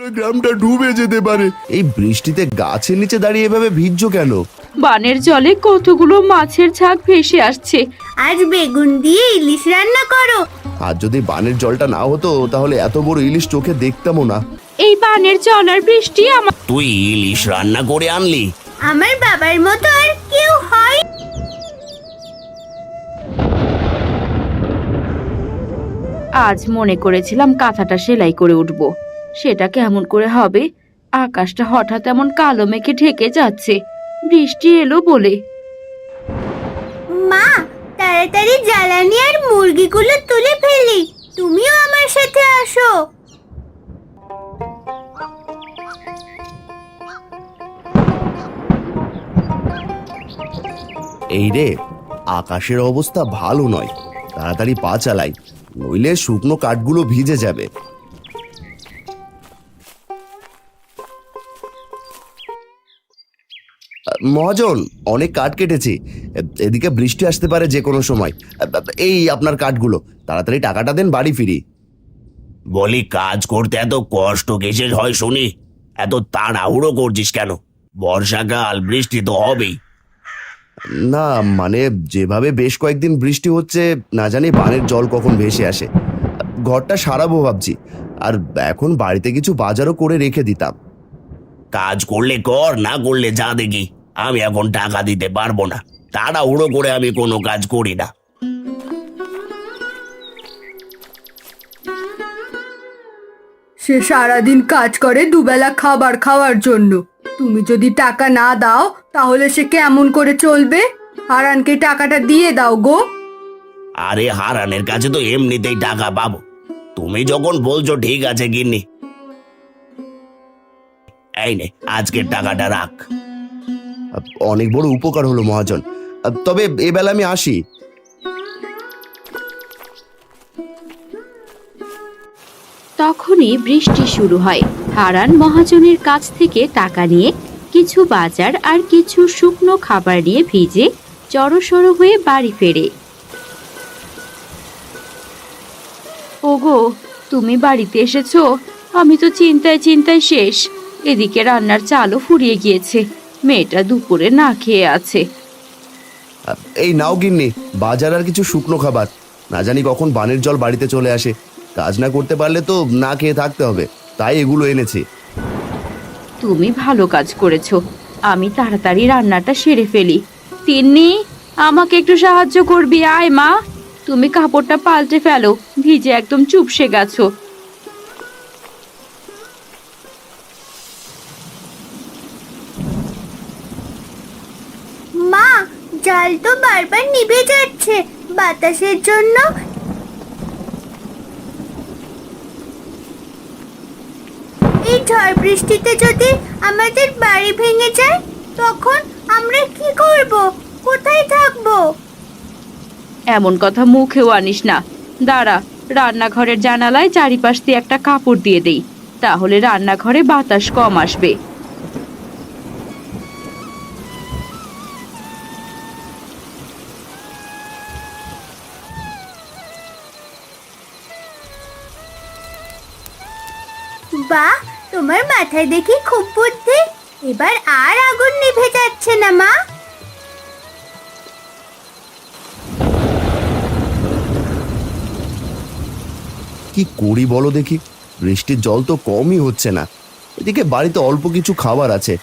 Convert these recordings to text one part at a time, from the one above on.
গ্রামটা ডুবে যেতে পারে। এই বৃষ্টিতে গাছের নিচে দাঁড়িয়ে এভাবে ভিজছো কেন? বানের জলে কতগুলো মাছের ঝাঁক ভেসে আসছে। আজ বেগুন দিয়ে ইলিশ রান্না করো। আর যদি বানের জলটা না হতো তাহলে এত বড় ইলিশ চোখে দেখতামও না। এই বানের জল আর বৃষ্টি আমার তুই ইলিশ রান্না করে আনলি? আমার বাবার মতো আর কেউ হয়? আজ মনে করেছিলাম কাঁথাটা সেলাই করে উঠবো, সেটা কেমন করে হবে? আকাশটা হঠাৎ এমন কালো মেঘে ঢেকে যাচ্ছে, বৃষ্টি এলো বলে। মা, তাড়াতাড়ি জ্বালানি আর মুরগিগুলো তুলে ফেলি। তুমিও আমার সাথে আসো। এই রে, আকাশের অবস্থা ভালো নয়, তাড়াতাড়ি পা চালাই, নইলে শুকনো কাঠগুলো ভিজে যাবে। মহাজন, অনেক কাঠ কেটেছি, এদিকে বৃষ্টি আসতে পারে যে কোনো সময়। এই আপনার কাঠগুলো, তাড়াতাড়ি টাকাটা দেন, বাড়ি ফিরি। বলি, কাজ করতে এত কষ্ট কিসের হয় শুনি? এত তাড়াহুড়ো করছিস কেন? বর্ষাকাল, বৃষ্টি তো হবেই। না মানে, যেভাবে বেশ কয়েকদিন বৃষ্টি হচ্ছে, না জানি বানের জল কখন ভেসে আসে। ঘরটা সারাবো ভাবছি, আর এখন বাড়িতে কিছু বাজারও করে রেখে দিতাম। কাজ করলে কর, না করলে যা দেখি। আমি এখন টাকা দিতে পারবো না, তাড়াহুড়ো করে আমি কোনো কাজ করি না। সে সারাদিন কাজ করে দুবেলা খাবার খাওয়ার জন্য। তুমি যদি টাকা না দাও তাহলে সে কেমন করে চলবে? হারানকে টাকাটা দিয়ে দাও গো। আরে, হারানের কাছে তো এমনিতেই টাকা পাবো। তুমি যখন বলছো ঠিক আছে গিন্নি, এই নে, আজকের টাকাটা রাখ। অনেক বড় উপকার হলো মহাজন, তবে এবেলা আমি আসি। তখনই বৃষ্টি শুরু হয়। হারান মহাজনের কাছ থেকে টাকা নিয়ে কিছু বাজার আর কিছু শুকনো খাবার নিয়ে ভিজে জড়সড় হয়ে বাড়ি ফেরে। ওগো, তুমি বাড়িতে এসেছো? আমি তো চিন্তায় চিন্তায় শেষ। এদিকে রান্নার চালও ফুরিয়ে গিয়েছে, মেয়েটা দুপুরে না খেয়ে আছে। এই নাও গিন্নি, বাজার আর কিছু শুকনো খাবার। না জানি কখন বানের জল বাড়িতে চলে আসে, কাজ না করতে পারলে তো না খেয়ে থাকতে হবে, তাই এগুলো এনেছি। তুমি ভালো কাজ করেছো, আমি তাড়াতাড়ি রান্নাটা সেরে ফেলি। তিন্নি, আমাকে একটু সাহায্য করবি? আয় মা, তুমি কাপড়টা পাল্টে ফেলো, ভিজে একদম চুপসে গেছো। মা, জাল তো বারবার নিভে যাচ্ছে বাতাসের জন্য। এই ঝড় বৃষ্টিতে যদি আমাদের বাড়ি ভেঙে যায়, তখন আমরা কি করব? কোথায় থাকবো? এমন কথা মুখেও আনিস না। দাঁড়া, রান্নাঘরের জানালায় চারিপাশ দিয়ে একটা কাপড় দিয়ে দেই, তাহলে রান্নাঘরে বাতাস কম আসবে। বাহ, তোমার মাথায় দেখি খুব বুদ্ধি। এবার আর আগুন নিভে যাচ্ছে না মা। কি করি বলো দেখি, বৃষ্টির জল তো কমই হচ্ছে না, এদিকে বাড়িতে অল্প কিছু খাবার আছে।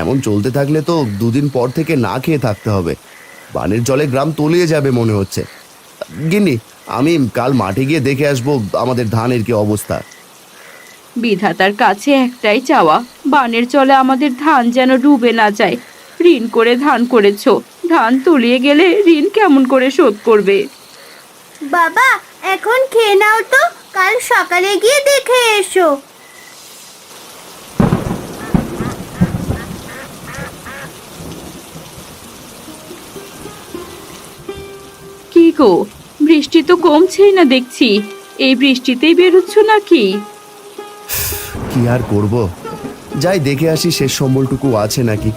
এমন চলতে থাকলে তো দুদিন পর থেকে না খেয়ে থাকতে হবে। বানের জলে গ্রাম তলিয়ে যাবে মনে হচ্ছে। গিন্নি, আমি কাল মাঠে গিয়ে দেখে আসবো আমাদের ধানের কি অবস্থা। বিধাতার কাছে একটাই চাওয়া, বানের জলে আমাদের ধান যেন ডুবে না যায়। ঋণ করে ধান করেছো, ধান তলিয়ে গেলে ঋণ কেমন করে শোধ করবে? বাবা, এখন খেয়ে নাও তো, কাল সকালে গিয়ে দেখে এসো। কি গো, বৃষ্টি তো কমছেই না দেখছি, এই বৃষ্টিতেই বেরোচ্ছ নাকি? কি আর করব, যাই দেখে আসি শেষ সম্বলটুকু আছে নাকি।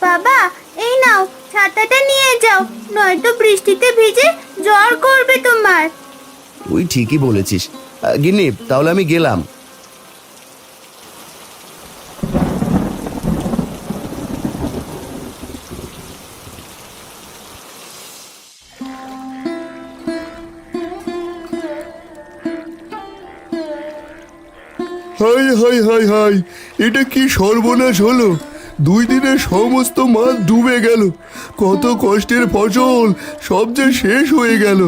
বাবা, এই নাও, ছাতাটা নিয়ে যাও, নয়তো বৃষ্টিতে ভিজে জ্বর করবে তুই ঠিকই বলেছিস। গিন্নি, তাহলে আমি গেলাম। হাই হাই হাই হাই, এটা কি সর্বনাশ হলো! 2 দিনের সমস্ত মাছ ডুবে গেল। কত কষ্টের ফসল সব যে শেষ হয়ে গেল।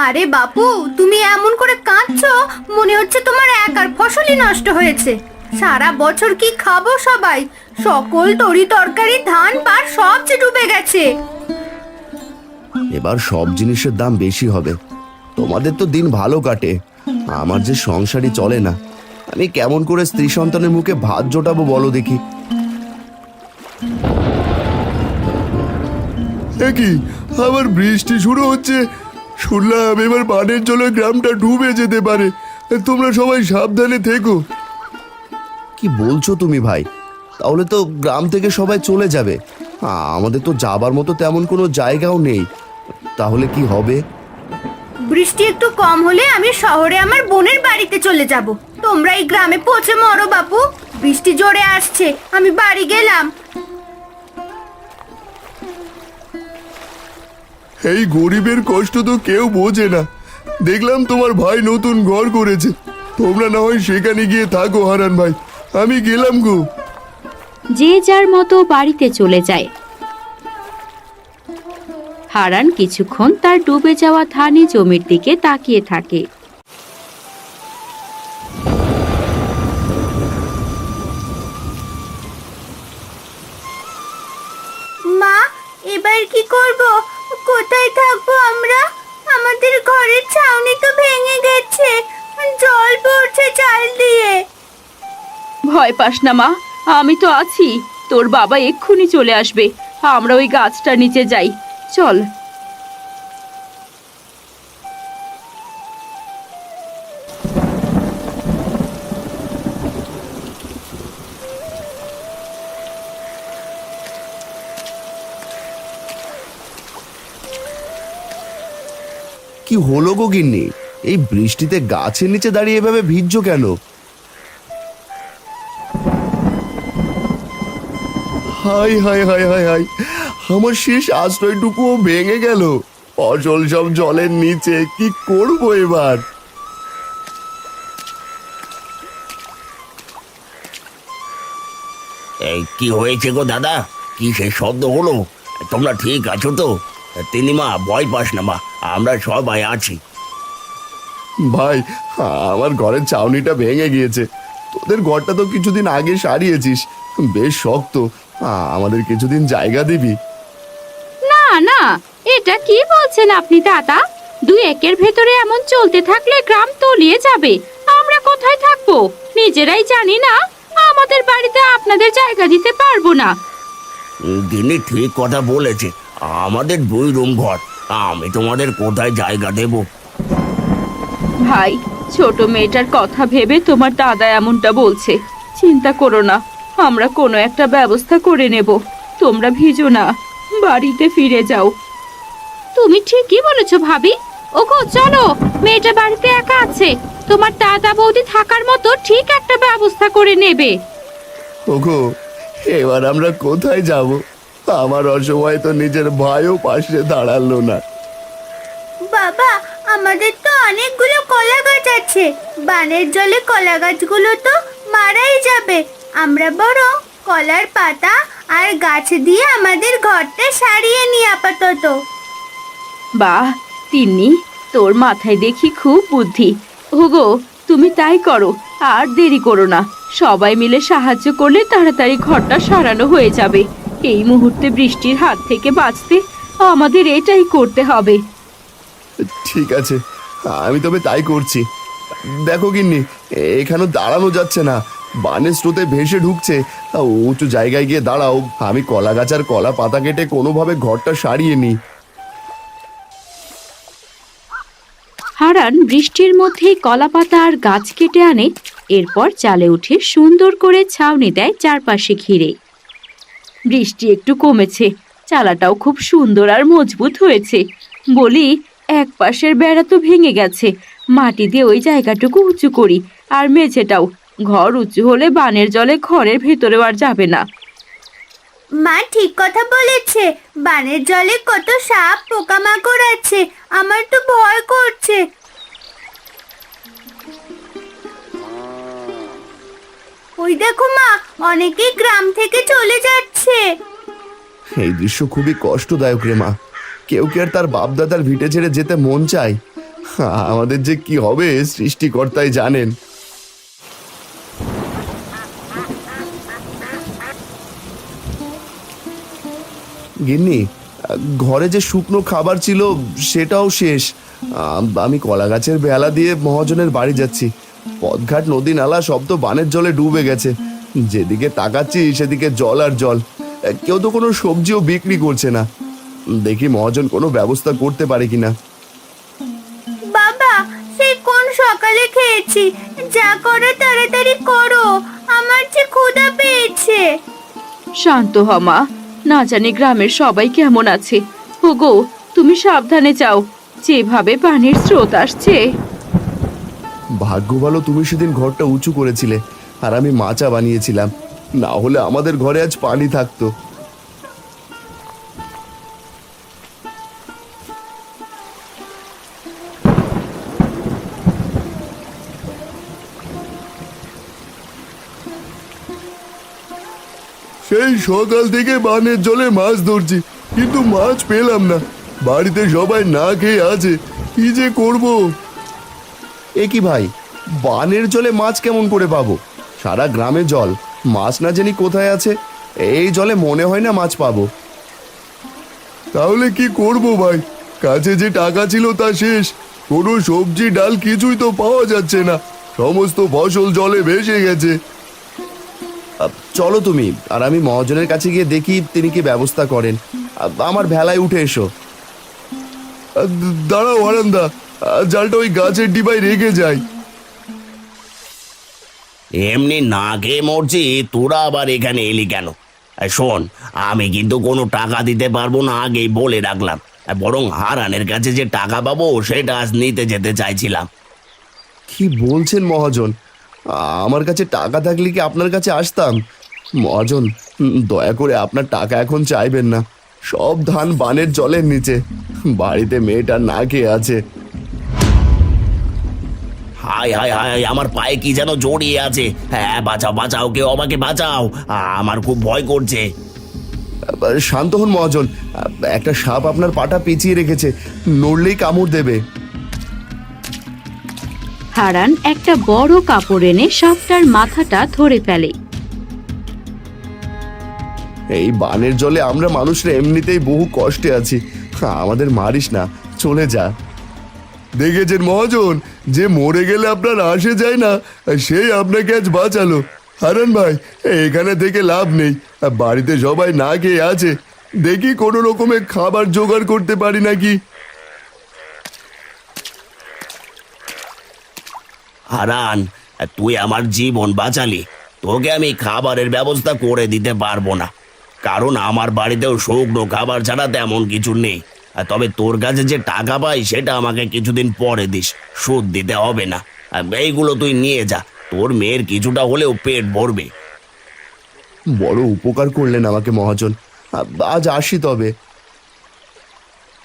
আরে বাপু, তুমি এমন করে কাঁদছো, মনে হচ্ছে তোমার একার ফসলই নষ্ট হয়েছে। সারা বছর কি খাবো সবাই? সকল তরি তরকারি, ধান পাট সব যে ডুবে গেছে। এবার সব জিনিসের দাম বেশি হবে। তোমাদের তো দিন ভালো কাটে, আমার যে সংসারই চলে না। আমি কেমন করে স্ত্রী সন্তানের মুখে ভাত জোটাবো বলো দেখি। কি আবার বৃষ্টি শুরু হচ্ছে? শুনলাম এবার বানের জলে গ্রামটা ডুবে যেতে পারে। তোমরা সবাই সাবধানে থেকো। কি বলছো তুমি ভাই? তাহলে তো গ্রাম থেকে সবাই চলে যাবে। আমাদের তো যাবার মতো তেমন কোনো জায়গাও নেই। তাহলে কি হবে? বৃষ্টি একটু কম হলে আমি শহরে আমার বোনের বাড়িতে চলে যাব। তোমরা এই গ্রামে পৌঁছে মরো বাপু। বৃষ্টি জোরে আসছে, আমি বাড়ি গেলাম। এই গরিবের কষ্ট তো কেউ বোঝে না। দেখলাম তোমার ভাই নতুন ঘর করেছে, তোমরা না হয় সেখানে গিয়ে থাকো হারান ভাই। আমি গেলাম গো। যে যার মতো বাড়িতে চলে যায়। হারান কিছুক্ষণ তার ডুবে যাওয়া ধানি জমির দিকে তাকিয়ে থাকে। মা, এবার কি করব? কোথায় থাকবো আমরা? আমাদের ঘরের ছাউনি তো ভেঙে গেছে, জল পড়ছে চাল দিয়ে। ভয় পাস না মা, আমি তো আছি। তোর বাবা এক্ষুনি চলে আসবে। আমরা ওই গাছটার নিচে যাই, চল। কি হলো গো গিন্নি? এই বৃষ্টিতে গাছের নিচে দাঁড়িয়ে এভাবে ভিজছো কেন? High high high high high, আমার শেষ আশ্রয়টুকুও ভেঙে গেল। ফসল সব জলের নিচে, কি করব এবার? এই কি হয়েছে গো দাদা? কি সে শব্দ হলো? তোমরা ঠিক আছো তো? তিনিমা, ভয় পাস না মা, আমরা সবাই আছি। ভাই, আমার ঘরের ছাউনিটা ভেঙে গিয়েছে। তোদের ঘরটা তো কিছুদিন আগে সারিয়েছিস, বেশ শক্ত। আমাদের কিছুদিন জায়গা দিবি? না না, এটা কি বলছেন আপনি দাদা? 2 একের ভেতরে এমন চলতে থাকলে গ্রাম তলিয়ে যাবে। আমরা কোথায় থাকবো নিজেরাই জানি না। আমাদের বাড়িতে আপনাদের জায়গা দিতে পারবো না। গিন্নি ঠিক কথা বলেছে, আমাদের 2 রুম ঘর, আমি তোমাদের কোথায় জায়গা দেব? ভাই, ছোট মেয়েটার কথা ভেবে তোমার দাদা এমনটা বলছে। চিন্তা করো না, আমরা কোনো একটা ব্যবস্থা করে নেব। তোমরা ভিজো না, বাড়িতে ফিরে যাও। তুমি ঠিকই বলেছো ভাবি। ওগো চলো, মেয়েটা বাড়িতে একা আছে। তোমার দাদা বৌদি থাকার মতো ঠিক একটা ব্যবস্থা করে নেবে। ওগো, এবার আমরা কোথায় যাব? আমার অসময়ে তো নিজের ভাইও পাশে দাঁড়ালো না। বাবা, আমাদের তো অনেকগুলো কলা গাছ আছে। বানের জলে কলা গাছগুলো তো মারাই যাবে। আমরা বরং কলার পাতা আর গাছ দিয়ে আমাদের ঘরটা সারিয়ে নিই আপাতত। বাহ তিন্নি, তোর মাথায় দেখি খুব বুদ্ধি। ওগো, তুমি তাই করো, আর দেরি করো না। সবাই মিলে সাহায্য করলে তাড়াতাড়ি ঘরটা সারানো হয়ে যাবে। এই মুহূর্তে বৃষ্টির হাত থেকে বাঁচতে আমাদের এটাই করতে হবে। ঠিক আছে, আমি তবে তাই করছি। দেখো গিন্নি, এখানে দাঁড়ানো যাচ্ছে না, বানের স্রোতে ভেসে ঢুকছে। উঁচু জায়গায় গিয়ে দাঁড়াও, আমি কলা গাছ আর কলা পাতা কেটে কোনোভাবে ঘরটা সারিয়ে নিই। হারান বৃষ্টির মধ্যেই কলাপাতা আর গাছ কেটে আনে। এরপর চালে উঠে সুন্দর করে ছাউনি দেয় চারপাশে ঘিরে। বৃষ্টি একটু কমেছে, চালাটাও খুব সুন্দর আর মজবুত হয়েছে। বলি, এক পাশের বেড়া তো ভেঙে গেছে, মাটি দিয়ে ওই জায়গাটুকু উঁচু করি, আর মেঝেটাও। ঘর উঁচু হলে বানের জলে ঘরের ভেতরেও আর যাবে না। মা ঠিক কথা বলেছে, বানের জলে কত সাপ পোকামাকড় আছে, আমার তো ভয় করছে। ওই দেখো মা, অনেকেই গ্রাম থেকে চলে যাচ্ছে। এই দৃশ্য খুবই কষ্টদায়ক রে মা। কেউ কি আর তার বাপদাদার ভিটে ছেড়ে যেতে মন চায়? আমাদের যে কি হবে সৃষ্টিকর্তাই জানেন। গিন্নি, ঘরে যে শুকনো খাবার ছিল সেটাও শেষ। আমি কলা গাছের বেলা দিয়ে মহাজনের বাড়ি যাচ্ছি। পথঘাট নদী নালা সব তো বানের জলে ডুবে গেছে। যেদিকে তাকাচ্ছি সেদিকে জল আর জল। কেউ তো কোনো সবজিও বিক্রি করছে না। দেখি মহাজন কোনো ব্যবস্থা করতে পারে কিনা। বাবা, সেই কোন সকালে খেয়েছি, যা করো তাড়াতাড়ি করো, আমার যে ক্ষুধা পেয়েছে। শান্ত হ মা, না জানি গ্রামের সবাই কেমন আছে। ওগো, তুমি সাবধানে যাও, যেভাবে পানির স্রোত আসছে। ভাগ্য ভালো তুমি সেদিন ঘরটা উঁচু করেছিলে আর আমি মাচা বানিয়েছিলাম, না হলে আমাদের ঘরে আজ পানি থাকতো। সেই সকাল থেকে বানের জলে মাছ ধরছি, কিন্তু মাছ পেলাম না। বাড়িতে সবাই না খেয়ে আছে, কি যে করব। এ কি ভাই, বানের জলে মাছ কেমন করে পাবো? সারা গ্রামে জল, মাছ না জানি কোথায় আছে। এই জলে মনে হয় না মাছ পাবো। তাহলে কি করব ভাই? কাছে যে টাকা ছিল তা শেষ। কোনো সবজি ডাল কিছুই তো পাওয়া যাচ্ছে না, সমস্ত ফসল জলে ভেসে গেছে। চলো তুমি আর আমি মহাজনের কাছে গিয়ে দেখি তিনি কি ব্যবস্থা করেন। আমার ভেলায় উঠে এসো। দাঁড়াও হারান্দা, জালটা ওই গাছের ডিবায় রেখে যাই। এমনি না খেয়ে মরছি, তোরা আবার এখানে এলি কেন? শোন, আমি কিন্তু কোনো টাকা দিতে পারবো না, আগেই বলে রাখলাম। বরং হারানের কাছে যে টাকা পাবো সেটা আজ নিতে যেতে চাইছিলাম। কি বলছেন মহাজন? আমার কাছে টাকা থাকলে কি আপনার কাছে আসতাম? মহাজন, দয়া করে আপনার টাকা এখন চাইবেন না। সব ধান বানের জলের নিচে, বাড়িতে মেয়েটা না খেয়ে আছে। হায় হায় হায়, আমার পায়ে কি যেন জড়িয়ে আছে। হ্যাঁ, বাঁচাও বাঁচাও, কেউ আমাকে বাঁচাও, আমার খুব ভয় করছে। শান্ত হন মহাজন, একটা সাপ আপনার পাটা পেঁচিয়ে রেখেছে, নড়লেই কামড় দেবে। হারান একটা বড় কাপড় এনে সাপটার মাথাটা ধরে ফেলে। এই বানের জলে আমরা মানুষরা এমনিতেই বহু কষ্টে আছি, আমাদের মারিস না, চলে যা। দেখেছেন মহাজন, যে মরে গেলে আপনার আসে যায় না, সেই আপনাকে আজ বাঁচালো। হারান ভাই, এখানে থেকে লাভ নেই, বাড়িতে সবাই না খেয়ে আছে। দেখি কোনো রকমে খাবার জোগাড় করতে পারি নাকি। হারান, তুই আমার জীবন বাঁচালি। তোকে আমি খাবারের ব্যবস্থা করে দিতে পারবো না, কারণ আমার বাড়িতেও শুকনো খাবার ছাড়া তেমন কিছু নেই। তবে তোর কাছে যে টাকা পাই সেটা আমাকে কিছুদিন পরে দিস, সুদ দিতে হবে না। এইগুলো তুই নিয়ে যা, তোর মেয়ের কিছুটা হলেও পেট ভরবে। বড় উপকার করলেন আমাকে মহাজন, আজ আসি তবে।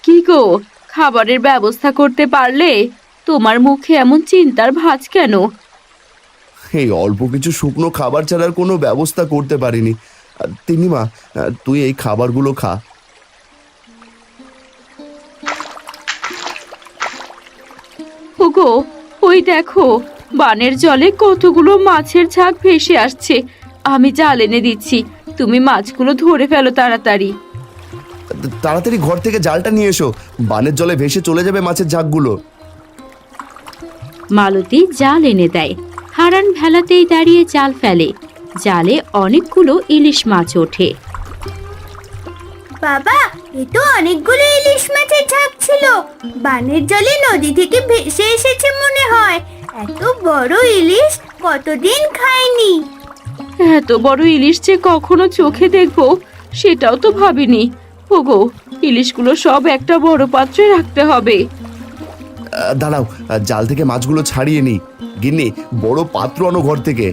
কি গো, খাবারের ব্যবস্থা করতে পারলে? তোমার মুখে এমন চিন্তার ভাঁজ কেন? এই অল্প কিছু শুকনো খাবার ছাড়ার কোনো ব্যবস্থা করতে পারিনি। তিনি মা, তুই এই খাবারগুলো খা। ওগো, ওই দেখো, বানের জলে কতগুলো মাছের ঝাঁক ভেসে আসছে। আমি জাল এনে দিচ্ছি, তুমি মাছগুলো ধরে ফেলো তাড়াতাড়ি। তাড়াতাড়ি ঘর থেকে জালটা নিয়ে এসো, বানের জলে ভেসে চলে যাবে মাছের ঝাঁকগুলো। মালতী জাল এনে দেয়। হারান ভেলাতেই দাঁড়িয়ে জাল ফেলে। জালে অনেকগুলো ইলিশ মাছ ওঠে। বাবা, এ তো অনেকগুলো ইলিশ মাছের ঝাঁক ছিল। বানের জলে নদী থেকে ভেসে এসেছে মনে হয়। এত বড় ইলিশ কতদিন খাইনি। এত বড় ইলিশ যে কখনো চোখে দেখবো সেটাও তো ভাবিনি। ওগো, ইলিশগুলো সব একটা বড় পাত্রে রাখতে হবে। দাঁড়াও, জাল থেকে মাছগুলো ছাড়িয়ে নি। গিন্নি, বড় পাত্র আনো ঘর থেকে।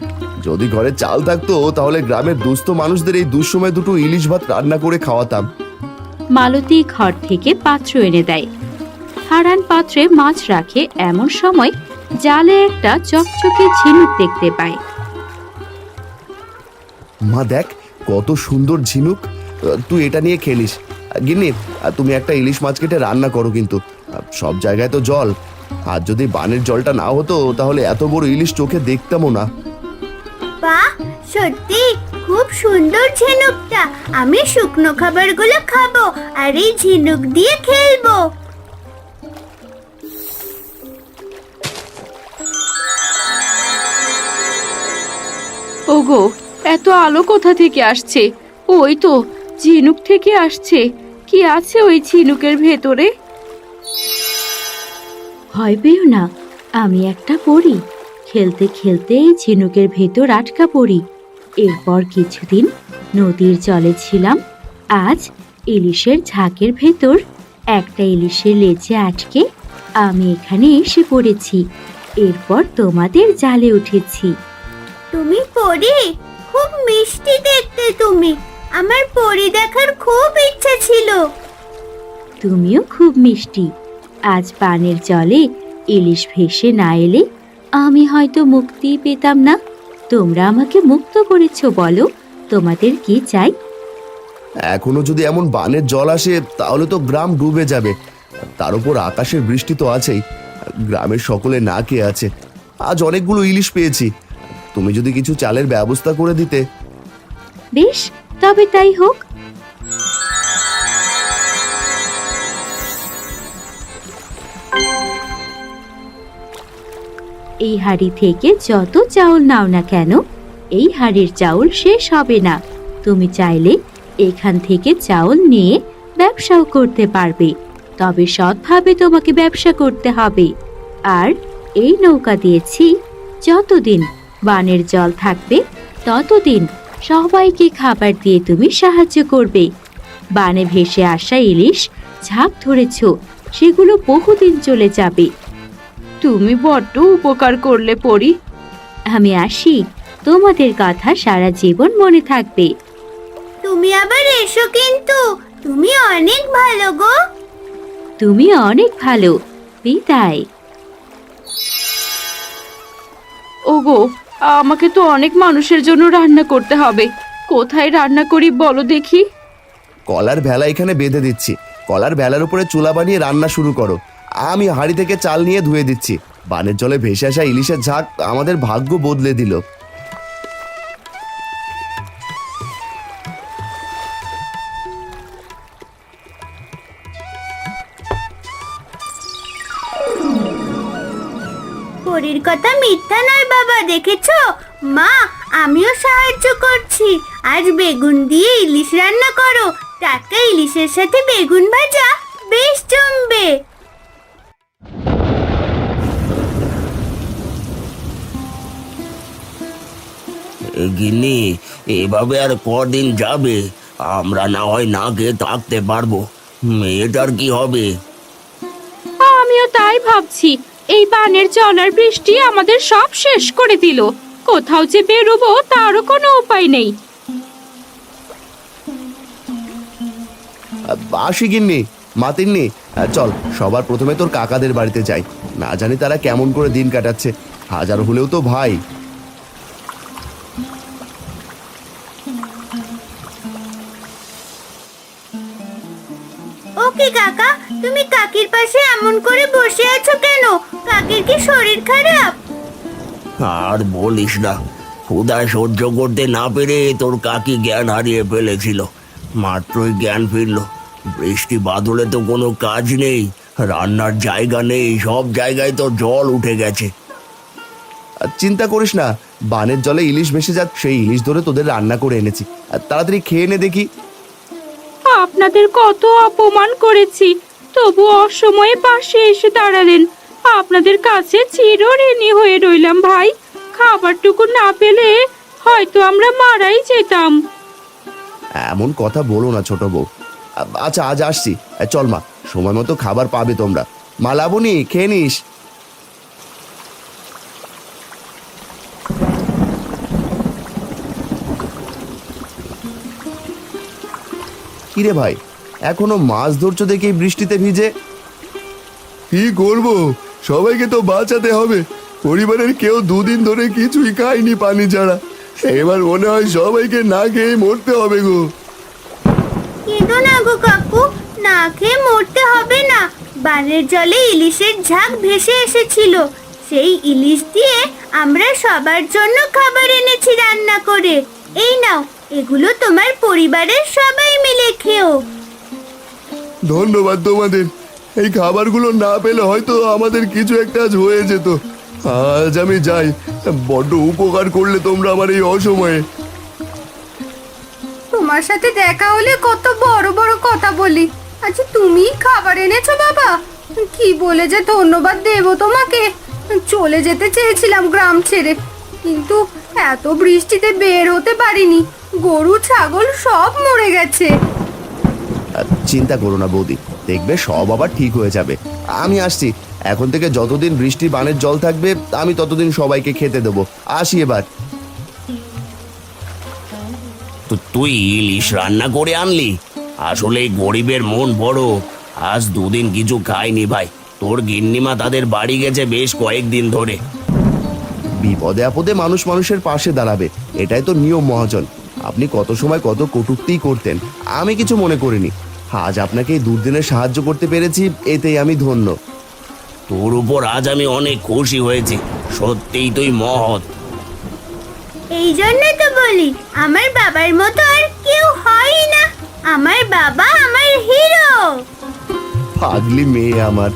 যদি ঘরে চাল থাকতো তাহলে গ্রামের দুস্থ মানুষদের এই দুঃসময় দুটো ইলিশ ভাত রান্না করে খাওয়াতাম। মালতী ঘর থেকে পাত্র এনে দেয়। হারান পাত্রে মাছ রাখে এমন সময় জালে একটা চকচকে ঝিনুক দেখতে পায়। মা দেখ, কত সুন্দর ঝিনুক। তুই এটা নিয়ে খেলিস। গিন্নি, তুমি একটা ইলিশ মাছ কেটে রান্না করো, কিন্তু সব জায়গায় তো জল। আর যদি বানের জলটা না হতো তাহলে এত বড় ইলিশ চোখে দেখতামও না। বাহ, সত্যি খুব সুন্দর ঝিনুকটা। আমি শুকনো খাবারগুলো খাবো আর এই ঝিনুক দিয়ে খেলবো। ওগো, এত আলো কোথা থেকে আসছে? ওই তো ঝিনুক থেকে আসছে। কি আছে ওই ঝিনুকের ভেতরে? ভয় পেও না, আমি একটা পড়ি। খেলতে খেলতে এই ঝিনুকের ভেতর আটকা পড়ি। এরপর কিছুদিন নদীর জলে ছিলাম। আজ ইলিশের ঝাঁকের ভেতর একটা ইলিশের লেজে আটকে আমি এখানে এসে পড়েছি। এরপর তোমাদের জালে উঠেছি। তুমি পরি? খুব মিষ্টি দেখতে তুমি। আমার পরি দেখার খুব ইচ্ছা ছিল। তুমিও খুব মিষ্টি। আজ পানের জলে ইলিশ ভেসে না এলে আমি হয়তো মুক্তি পেতাম না। তোমরা আমাকে মুক্ত করেছো, বলো তোমাদের কি চাই? এখনো যদি এমন বানের জল আসে তাহলে তো গ্রাম ডুবে যাবে। তার উপর আকাশের বৃষ্টি তো আছেই। গ্রামের সকলে না খেয়ে আছে। আজ অনেকগুলো ইলিশ পেয়েছি। তুমি যদি কিছু চালের ব্যবস্থা করে দিতে। বেশ, তবে তাই হোক। এই হাড়ি থেকে যত চাউল নাও না কেন, এই হাড়ির চাউল শেষ হবে না। তুমি চাইলে এখান থেকে চাউল নিয়ে ব্যবসাও করতে পারবে, তবে সৎভাবে তোমাকে ব্যবসা করতে হবে। আর এই নৌকা দিয়েছি, যতদিন বানের জল থাকবে ততদিন সবাইকে খাবার দিয়ে তুমি সাহায্য করবে। বানে ভেসে আসা ইলিশ ঝাঁক ধরেছ, সেগুলো বহুদিন চলে যাবে। তুমি বড্ড উপকার করলে পরি। আমি আসি, তোমাদের কথা সারা জীবন মনে থাকবে। তুমি আবার এসো কিন্তু। তুমি অনেক ভালো গো। তুমি অনেক ভালো। বিদায়। ওগো, আমাকে তো অনেক মানুষের জন্য রান্না করতে হবে। কোথায় রান্না করি বলো দেখি? কলার ভেলা এখানে বেঁধে দিচ্ছি। কলার ভেলার উপরে চুলা বানিয়ে রান্না শুরু করো। আমি হাঁড়ি থেকে চাল নিয়ে ধুয়ে দিচ্ছি। বানের জলে ভেসে আসা ইলিশের ঝাঁক আমাদের ভাগ্য বদলে দিল। পরির কথা মিথ্যা নয় বাবা, দেখেছো? মা, আমিও সাহায্য করছি। আজ বেগুন দিয়ে ইলিশ রান্না করো। টাটকা ইলিশের সাথে বেগুন ভাজা বেশ জমবে। গিন্নি, এভাবে আর কদিন যাবে? আমরা না হয় না খেয়ে থাকতে পারবো, মেয়েটার কি হবে? আমিও তাই ভাবছি। এই বানের জল আর বৃষ্টি আমাদের সব শেষ করে দিল। কোথাও যে বেরোবো তারও কোনো উপায় নেই। আসি গিন্নি, মাতিননি। চল, সবার প্রথমে তোর কাকাদের বাড়িতে যাই। না জানি তারা কেমন করে দিন কাটাচ্ছে। হাজার হলেও তো ভাই। ওকে কাকা, তুমি কাকির পাশে এমন করে বসে আছো কেন? কাকির কি শরীর খারাপ? আর বলিস না, ক্ষুধা সহ্য করতে না পেরে তোর কাকি জ্ঞান হারিয়ে ফেলেছিল। মাত্রই জ্ঞান ফিরল। বৃষ্টি বাদলে তো কোনো কাজ নেই, রান্নার জায়গা নেই, সব জায়গায় তো জল উঠে গেছে। চিন্তা করিস না, বানের জলে ইলিশ ভেসে যাক, সেই ইলিশ ধরে তোদের রান্না করে এনেছি। তাড়াতাড়ি খেয়ে নে দেখি। আপনাদের কত অপমান করেছি, তবু অসময়ে পাশে এসে দাঁড়ালেন। আপনাদের কাছে চিরঋণী হয়ে রইলাম ভাই। খাবারটুকু না পেলে হয়তো আমরা মারাই যেতাম। এমন কথা বলো না ছোট বউ। আচ্ছা, আজ আসছি। চল মা, সময় মতো খাবার পাবে তোমরা। মা লাবণী খেয়ে নিস। কিরে ভাই, এখনো মাছ ধরছো দেখে বৃষ্টিতে ভিজে? কি করবো, সবাইকে তো বাঁচাতে হবে। পরিবারের কেউ দুদিন ধরে কিছুই খায়নি পানি ছাড়া। এবার মনে হয় সবাইকে না খেয়ে মরতে হবে গো। কেঁদো না গো কাকু, না খেয়ে মরতে হবে না। বানের জলে ইলিশের ঝাঁক ভেসে এসেছিল, সেই ইলিশ দিয়ে আমরা সবার জন্য খাবার এনেছি রান্না করে। এই নাও, এগুলো তোমার পরিবারের সবাই মিলে খেও। ধন্যবাদ তোমাদের। এই খাবারগুলো না পেলে হয়তো আমাদের কিছু একটা আজ হয়ে যেত। আজ আমি যাই, বড্ড উপকার করলে তোমরা আমার এই অসময়ে। তোমার সাথে দেখা হলে কত বড় বড় কথা বলি, আচ্ছা তুমি খাবার এনেছো বাবা? কি বলে যে ধন্যবাদ দেব তোমাকে। চলে যেতে চেয়েছিলাম গ্রাম ছেড়ে, কিন্তু এত বৃষ্টিতে বের হতে পারিনি। গরু ছাগল সব মরে গেছে। চিন্তা করো না বৌদি, দেখবে সব আবার ঠিক হয়ে যাবে। আমি আসছি। এখন থেকে যতদিন বৃষ্টি বানের জল থাকবে আমি ততদিন সবাইকে খেতে দেবো। আসি এবার। তো তুই ইলিশ রান্না করে আনলি? আসলে গরিবের মন বড়। আজ দুদিন কিছু খায়নি ভাই। তোর গিন্নিমা তাদের বাড়ি গেছে বেশ কয়েকদিন ধরে। বিপদে আপদে মানুষ মানুষের পাশে দাঁড়াবে, এটাই তো নিয়ম মহাজন। আপনি কত সময় কত কটূক্তিই করতেন, আমি কিছু মনে করিনি। আজ আপনাকে এই দুর্দিনে সাহায্য করতে পেরেছি, এতেই আমি ধন্য। তোর উপর আজ আমি অনেক খুশি হয়েছি। সত্যিই তুই মহৎ। এই জন্যই তো বলি, আমার বাবার মতো আর কেউ হয় না। আমার বাবা আমার হিরো। পাগলি মেয়ে আমার।